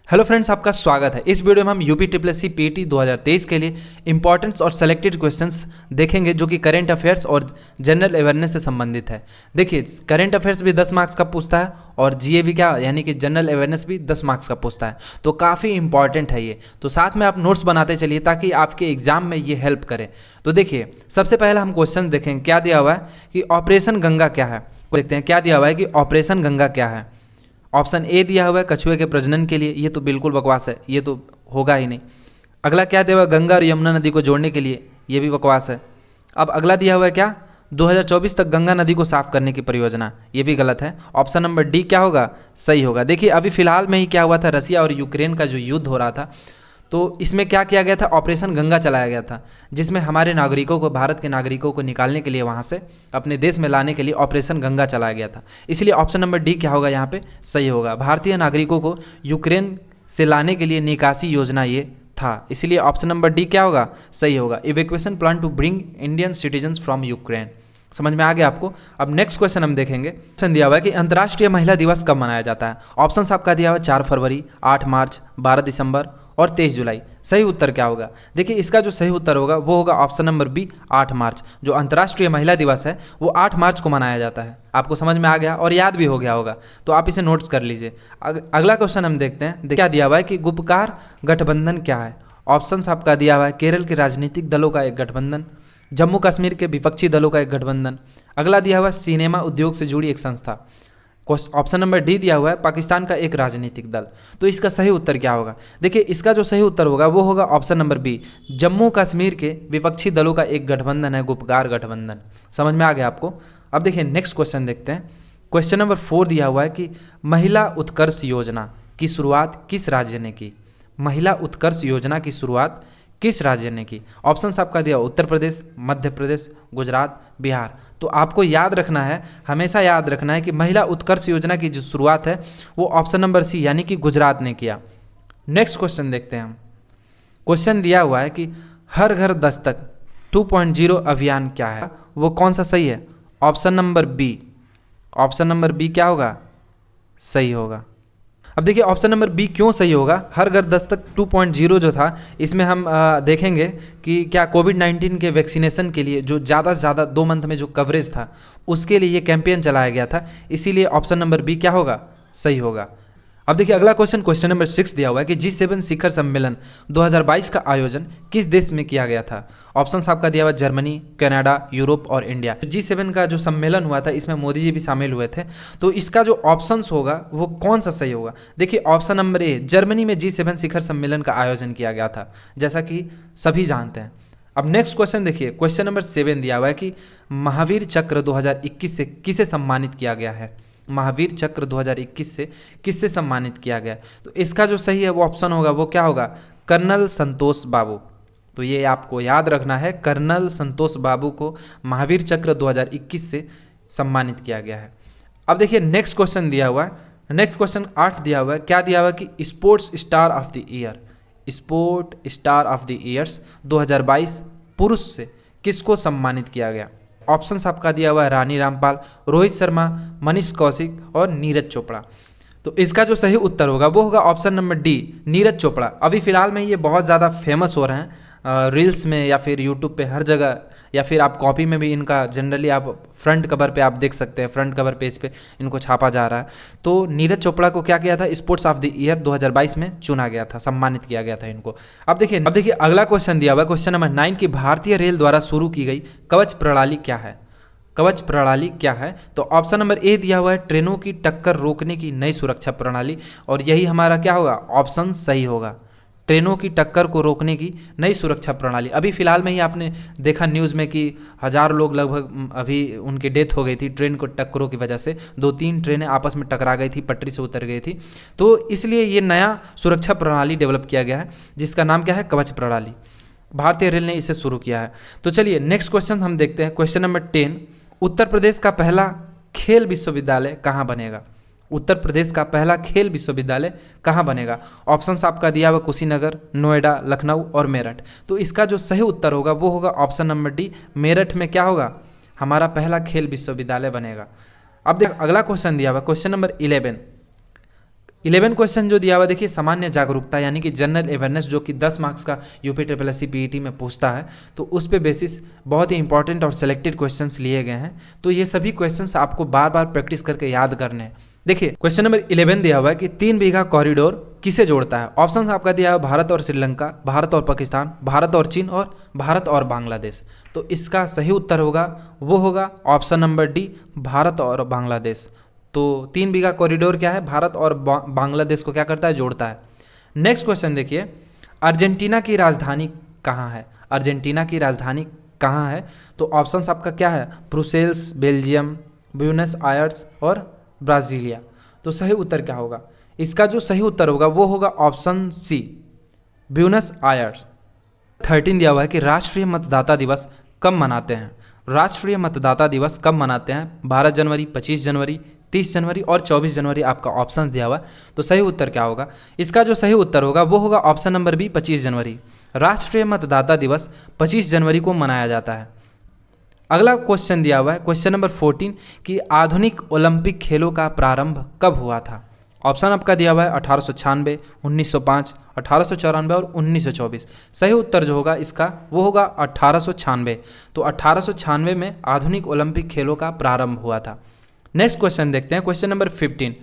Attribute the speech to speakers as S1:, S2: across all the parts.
S1: Hello friends, आपका स्वागत है। इस वीडियो में हम UP triple S C PT 2023 के लिए इंपॉर्टेंट्स और सेलेक्टेड क्वेश्चंस देखेंगे जो कि करंट अफेयर्स और जनरल अवेयरनेस से संबंधित है। देखिए, करंट अफेयर्स भी 10 मार्क्स का पूछता है और जीए भी क्या यानी कि जनरल अवेयरनेस भी 10 मार्क्स का पूछता है, तो काफ़ी इंपॉर्टेंट है ये। तो साथ में आप नोट्स बनाते चलिए ताकि आपके एग्जाम में ये हेल्प करे। तो देखिए, सबसे पहले हम क्वेश्चन देखेंगे। क्या दिया हुआ है कि ऑपरेशन गंगा क्या है। देखते हैं क्या दिया हुआ है कि ऑपरेशन गंगा क्या है। ऑप्शन ए दिया हुआ है कछुए के प्रजनन के लिए, ये तो बिल्कुल बकवास है, ये तो होगा ही नहीं। अगला क्या दिया हुआ है, गंगा और यमुना नदी को जोड़ने के लिए, ये भी बकवास है। अब अगला दिया हुआ है क्या, 2024 तक गंगा नदी को साफ करने की परियोजना, ये भी गलत है। ऑप्शन नंबर डी क्या होगा, सही होगा। देखिए, अभी फिलहाल में ही क्या हुआ था, रसिया और यूक्रेन का जो युद्ध हो रहा था, तो इसमें क्या किया गया था, ऑपरेशन गंगा चलाया गया था, जिसमें हमारे नागरिकों को, भारत के नागरिकों को निकालने के लिए, वहाँ से अपने देश में लाने के लिए ऑपरेशन गंगा चलाया गया था। इसलिए ऑप्शन नंबर डी क्या होगा, यहाँ पे सही होगा। भारतीय नागरिकों को यूक्रेन से लाने के लिए निकासी योजना ये था, इसलिए ऑप्शन नंबर डी क्या होगा, सही होगा। Evacuation plan to bring Indian citizens from Ukraine. समझ में आ गया आपको। अब नेक्स्ट क्वेश्चन हम देखेंगे। क्वेश्चन दिया हुआ है कि अंतर्राष्ट्रीय महिला दिवस कब मनाया जाता है। ऑप्शन आपका दिया हुआ है 4 फरवरी, 8 मार्च, 12 दिसंबर और 23 जुलाई। सही उत्तर क्या होगा, देखिए इसका जो सही उत्तर होगा वो होगा ऑप्शन नंबर बी, 8 मार्च। जो अंतर्राष्ट्रीय महिला दिवस है वो 8 मार्च को मनाया जाता है। आपको समझ में आ गया और याद भी हो गया होगा, तो आप इसे नोट्स कर लीजिए। अगला क्वेश्चन हम देखते हैं। क्या दिया हुआ है कि गुपकार गठबंधन क्या है। ऑप्शन आपका दिया हुआ है केरल के राजनीतिक दलों का एक गठबंधन, जम्मू कश्मीर के विपक्षी दलों का एक गठबंधन। अगला दिया हुआ है सिनेमा उद्योग से जुड़ी एक संस्था। ऑप्शन नंबर डी दिया हुआ है पाकिस्तान का एक राजनीतिक दल। तो इसका सही उत्तर क्या होगा, देखिए इसका जो सही उत्तर होगा वो होगा option number B, Jammu Kashmir के विपक्षी दलों का एक गठबंधन है, गुपकार गठबंधन। समझ में आ गया आपको। अब देखिए नेक्स्ट क्वेश्चन देखते हैं। क्वेश्चन नंबर 4 दिया हुआ है कि महिला उत्कर्ष योजना की शुरुआत किस राज्य ने की। महिला उत्कर्ष योजना की शुरुआत किस राज्य ने की। ऑप्शन आपका दिया उत्तर प्रदेश, मध्य प्रदेश, गुजरात, बिहार। तो आपको याद रखना है, हमेशा याद रखना है कि महिला उत्कर्ष योजना की जो शुरुआत है वो ऑप्शन नंबर सी यानी कि गुजरात ने किया। नेक्स्ट क्वेश्चन देखते हैं हम। क्वेश्चन दिया हुआ है कि हर घर दस्तक 2.0 अभियान क्या है, वो कौन सा सही है। Option number B, option number B क्या होगा, सही होगा। अब देखिए ऑप्शन नंबर बी क्यों सही होगा। हर घर दस्तक 2.0 जो था, इसमें हम देखेंगे कि क्या कोविड-19 के वैक्सीनेशन के लिए जो ज़्यादा से ज़्यादा 2 मंथ में जो कवरेज था उसके लिए ये कैंपेन चलाया गया था, इसीलिए ऑप्शन नंबर बी क्या होगा, सही होगा। अब देखिए अगला क्वेश्चन, क्वेश्चन नंबर 6 दिया हुआ है कि G7 शिखर सम्मेलन 2022 का आयोजन किस देश में किया गया था। ऑप्शन आपका दिया हुआ जर्मनी, कनाडा, यूरोप और इंडिया। G7 का जो सम्मेलन हुआ था इसमें मोदी जी भी शामिल हुए थे, तो इसका जो ऑप्शंस होगा वो कौन सा सही होगा। देखिए ऑप्शन नंबर ए, जर्मनी में G7 शिखर सम्मेलन का आयोजन किया गया था, जैसा कि सभी जानते हैं। अब नेक्स्ट क्वेश्चन देखिए, क्वेश्चन नंबर 7 दिया हुआ है कि महावीर चक्र 2021 से किसे सम्मानित किया गया है। महावीर चक्र 2021 से किससे सम्मानित किया गया, तो इसका जो सही है वो ऑप्शन होगा, वो क्या होगा, कर्नल संतोष बाबू। तो ये आपको याद रखना है, कर्नल संतोष बाबू को महावीर चक्र 2021 से सम्मानित किया गया है। अब देखिए नेक्स्ट क्वेश्चन दिया हुआ है। नेक्स्ट क्वेश्चन 8 दिया हुआ है। क्या दिया हुआ है कि sports star of the year, sport star of the years 2022 पुरुष से किसको सम्मानित किया गया। ऑप्शंस आपका दिया हुआ है रानी रामपाल, रोहित शर्मा, मनीष कौशिक और नीरज चोपड़ा। तो इसका जो सही उत्तर होगा वो होगा option number D, Neeraj Chopra. अभी फिलहाल में ये बहुत ज़्यादा फेमस हो रहे हैं रील्स में या फिर यूट्यूब पे, हर जगह, या फिर आप कॉपी में भी इनका जनरली आप फ्रंट कवर पे आप देख सकते हैं, फ्रंट कवर पेज पे इनको छापा जा रहा है। तो नीरज चोपड़ा को क्या किया था, स्पोर्ट्स ऑफ द ईयर 2022 में चुना गया था, सम्मानित किया गया था इनको। अब देखिए अगला क्वेश्चन दिया हुआ है, क्वेश्चन नंबर 9 की भारतीय रेल द्वारा शुरू की गई कवच प्रणाली क्या है। कवच प्रणाली क्या है, तो ऑप्शन नंबर ए दिया हुआ है ट्रेनों की टक्कर रोकने की नई सुरक्षा प्रणाली, और यही हमारा क्या होगा, ऑप्शन सही होगा, ट्रेनों की टक्कर को रोकने की नई सुरक्षा प्रणाली। अभी फिलहाल में ही आपने देखा न्यूज़ में कि 1000 लोग लगभग अभी उनकी डेथ हो गई थी ट्रेन को टक्करों की वजह से। 2-3 ट्रेनें आपस में टकरा गई थी, पटरी से उतर गई थी, तो इसलिए ये नया सुरक्षा प्रणाली डेवलप किया गया है जिसका नाम क्या है, कवच प्रणाली। भारतीय रेल ने इसे शुरू किया है। तो चलिए नेक्स्ट क्वेश्चन हम देखते हैं। क्वेश्चन नंबर 10, उत्तर प्रदेश का पहला खेल विश्वविद्यालय कहाँ बनेगा। उत्तर प्रदेश का पहला खेल विश्वविद्यालय कहाँ बनेगा। ऑप्शंस आपका दिया हुआ कुशीनगर, नोएडा, लखनऊ और मेरठ। तो इसका जो सही उत्तर होगा वो होगा ऑप्शन नंबर डी, मेरठ में क्या होगा, हमारा पहला खेल विश्वविद्यालय बनेगा। अब देख अगला क्वेश्चन दिया हुआ क्वेश्चन नंबर 11, 11 क्वेश्चन जो दिया हुआ देखिए सामान्य जागरूकता यानी कि जनरल अवेयरनेस, जो कि 10 मार्क्स का UP triple S C PET में पूछता है, तो उस पे बेसिस बहुत ही इंपॉर्टेंट और सेलेक्टेड क्वेश्चंस लिए गए हैं। तो ये सभी क्वेश्चंस आपको बार बार प्रैक्टिस करके याद करने हैं। देखिए क्वेश्चन नंबर 11 दिया हुआ है कि 3 बीघा कॉरिडोर किसे जोड़ता है। ऑप्शन आपका दिया है भारत और श्रीलंका, भारत और पाकिस्तान, भारत और चीन और भारत और बांग्लादेश। तो इसका सही उत्तर होगा वो होगा ऑप्शन नंबर डी, भारत और बांग्लादेश। तो 3 बीघा कॉरिडोर क्या है, भारत और बांग्लादेश को क्या करता है, जोड़ता है। नेक्स्ट क्वेश्चन देखिए, अर्जेंटीना की राजधानी कहाँ है। अर्जेंटीना की राजधानी कहाँ है, तो ऑप्शंस आपका क्या है, ब्रुसेल्स, बेल्जियम, ब्यूनस आयर्स और ब्राजीलिया। तो सही उत्तर क्या होगा, इसका जो सही उत्तर होगा वो होगा ऑप्शन सी, ब्यूनस आयर्स। 13 दिया हुआ है कि राष्ट्रीय मतदाता दिवस कब मनाते हैं। राष्ट्रीय मतदाता दिवस कब मनाते हैं, 12 जनवरी, 25 जनवरी, 30 जनवरी और 24 जनवरी आपका ऑप्शन दिया हुआ। तो सही उत्तर क्या होगा, इसका जो सही उत्तर होगा वो होगा ऑप्शन नंबर बी, 25 जनवरी। राष्ट्रीय मतदाता दिवस 25 जनवरी को मनाया जाता है। अगला क्वेश्चन दिया हुआ है क्वेश्चन नंबर 14 कि आधुनिक ओलंपिक खेलों का प्रारंभ कब हुआ था। ऑप्शन आपका दिया हुआ है 1896, 1905, 1894 और 1924। सही उत्तर जो होगा इसका वो होगा 1896। तो 1896 में आधुनिक ओलंपिक खेलों का प्रारंभ हुआ था। नेक्स्ट क्वेश्चन देखते हैं क्वेश्चन नंबर 15,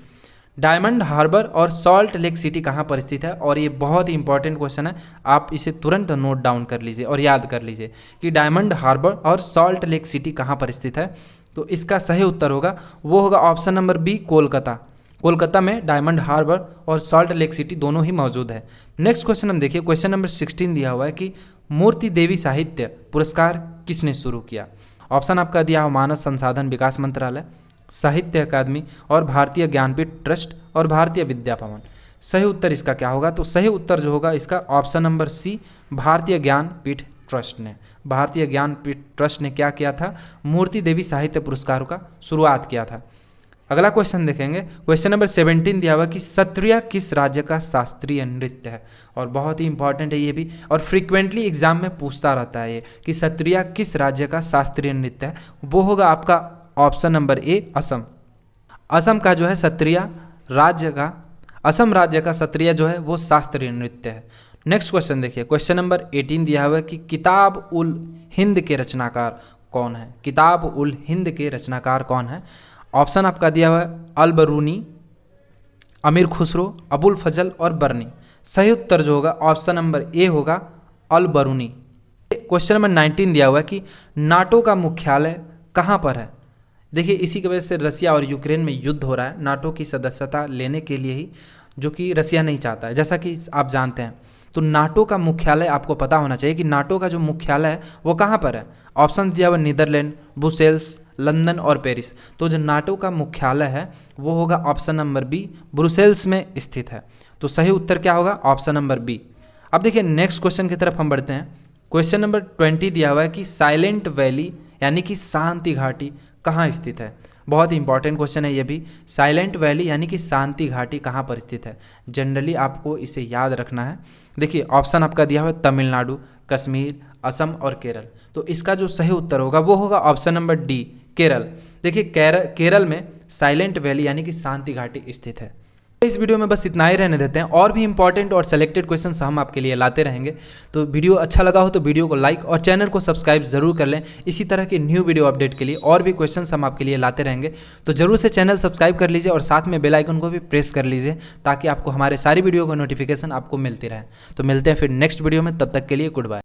S1: डायमंड हार्बर और सॉल्ट लेक सिटी कहाँ पर स्थित है। और ये बहुत ही इंपॉर्टेंट क्वेश्चन है, आप इसे तुरंत नोट डाउन कर लीजिए और याद कर लीजिए कि डायमंड हार्बर और सॉल्ट लेक सिटी कहाँ पर स्थित है। तो इसका सही उत्तर होगा वो होगा option number B, Kolkata. Kolkata में डायमंड हार्बर और सॉल्ट लेक सिटी दोनों ही मौजूद है। नेक्स्ट क्वेश्चन हम देखिए क्वेश्चन नंबर 16 दिया हुआ है कि मूर्ति देवी साहित्य पुरस्कार किसने शुरू किया। ऑप्शन आपका दिया हुआ मानव संसाधन विकास मंत्रालय, साहित्य अकादमी और भारतीय ज्ञानपीठ ट्रस्ट और भारतीय विद्या भवन। सही उत्तर इसका क्या होगा, तो सही उत्तर जो होगा इसका ऑप्शन नंबर सी, भारतीय ज्ञानपीठ ट्रस्ट ने। भारतीय ज्ञानपीठ ट्रस्ट ने क्या किया था, मूर्ति देवी साहित्य पुरस्कारों का शुरुआत किया था। अगला क्वेश्चन देखेंगे क्वेश्चन नंबर 17 दिया हुआ कि सत्रिया किस राज्य का शास्त्रीय नृत्य है। और बहुत ही इंपॉर्टेंट है ये भी, और फ्रीक्वेंटली एग्जाम में पूछता रहता है ये कि सत्रिया किस राज्य का शास्त्रीय नृत्य है। वो होगा आपका option number A, Assam. Assam का जो है सत्रिया राज्य का, असम राज्य का सत्रिया जो है वो शास्त्रीय नृत्य है। नेक्स्ट क्वेश्चन देखिए क्वेश्चन नंबर 18 दिया हुआ है कि किताब उल हिंद के रचनाकार कौन है। किताब उल हिंद के रचनाकार कौन है। ऑप्शन आपका दिया हुआ है अल बरूनी, अमीर खुसरो, अबुल फजल और बर्नी। सही उत्तर जो होगा ऑप्शन नंबर ए होगा अल बरूनी। क्वेश्चन नंबर 19 दिया हुआ है कि नाटो का मुख्यालय कहाँ पर है। देखिए इसी की वजह से रसिया और यूक्रेन में युद्ध हो रहा है, नाटो की सदस्यता लेने के लिए ही, जो कि रसिया नहीं चाहता है, जैसा कि आप जानते हैं। तो नाटो का मुख्यालय आपको पता होना चाहिए कि नाटो का जो मुख्यालय है वो कहाँ पर है। ऑप्शन दिया हुआ नीदरलैंड, ब्रुसेल्स, लंदन और पेरिस। तो जो नाटो का मुख्यालय है वो होगा ऑप्शन नंबर बी, ब्रुसेल्स में स्थित है। तो सही उत्तर क्या होगा, ऑप्शन नंबर बी। अब देखिए नेक्स्ट क्वेश्चन की तरफ हम बढ़ते हैं। क्वेश्चन नंबर 20 दिया हुआ है कि साइलेंट वैली यानी कि शांति घाटी कहाँ स्थित है। बहुत ही इंपॉर्टेंट क्वेश्चन है ये भी। साइलेंट वैली यानी कि शांति घाटी कहाँ पर स्थित है, जनरली आपको इसे याद रखना है। देखिए ऑप्शन आपका दिया हुआ है तमिलनाडु, कश्मीर, असम और केरल। तो इसका जो सही उत्तर होगा वो होगा ऑप्शन नंबर डी, केरल। देखिए केरल में साइलेंट वैली यानी कि शांति घाटी स्थित है। इस वीडियो में बस इतना ही रहने देते हैं, और भी इंपॉर्टेंट और सेलेक्टेड क्वेश्चंस हम आपके लिए लाते रहेंगे। तो वीडियो अच्छा लगा हो तो वीडियो को लाइक और चैनल को सब्सक्राइब जरूर कर लें। इसी तरह के न्यू वीडियो अपडेट के लिए और भी क्वेश्चंस हम आपके लिए लाते रहेंगे। तो जरूर से चैनल सब्सक्राइब कर लीजिए और साथ में बेल आइकन को भी प्रेस कर लीजिए, ताकि आपको हमारे सारी वीडियो का नोटिफिकेशन आपको मिलती रहे। तो मिलते हैं फिर नेक्स्ट वीडियो में, तब तक के लिए गुड बाय।